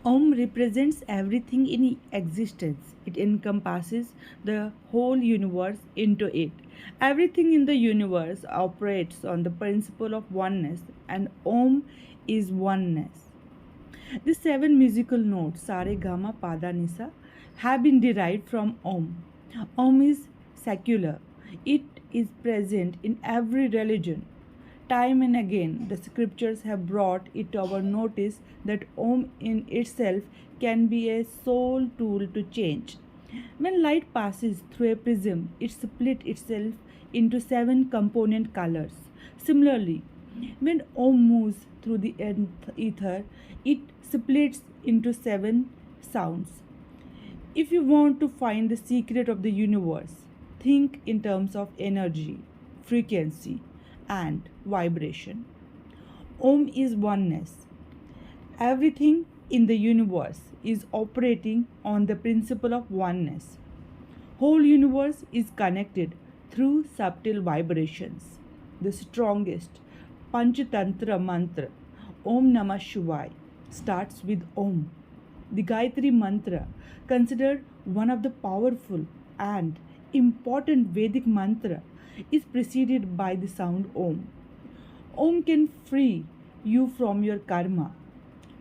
Om represents everything in existence. It encompasses the whole universe into it. Everything in the universe operates on the principle of oneness, and Om is oneness. The seven musical notes Sare Gama Pada Nisa have been derived from Om. Om is secular. It is present in every religion. Time and again, the scriptures have brought it to our notice that Om in itself can be a sole tool to change. When light passes through a prism, it splits itself into seven component colors. Similarly, when Om moves through the ether, it splits into seven sounds. If you want to find the secret of the universe, think in terms of energy, frequency, and vibration. Om is oneness. Everything in the universe is operating on the principle of oneness. Whole universe is connected through subtle vibrations. The strongest Panchatantra mantra, Om Namah Shivaya, starts with Om. The Gayatri mantra, considered one of the powerful and important Vedic mantra, is preceded by the sound Om. Om can free you from your karma.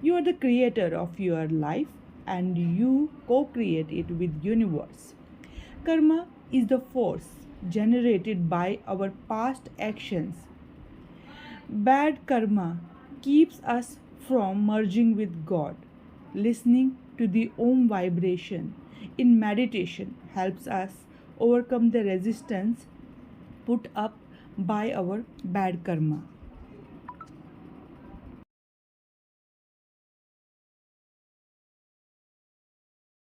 You are the creator of your life and you co-create it with universe. Karma is the force generated by our past actions. Bad karma keeps us from merging with God. Listening to the Om vibration in meditation helps us overcome the resistance put up by our bad karma.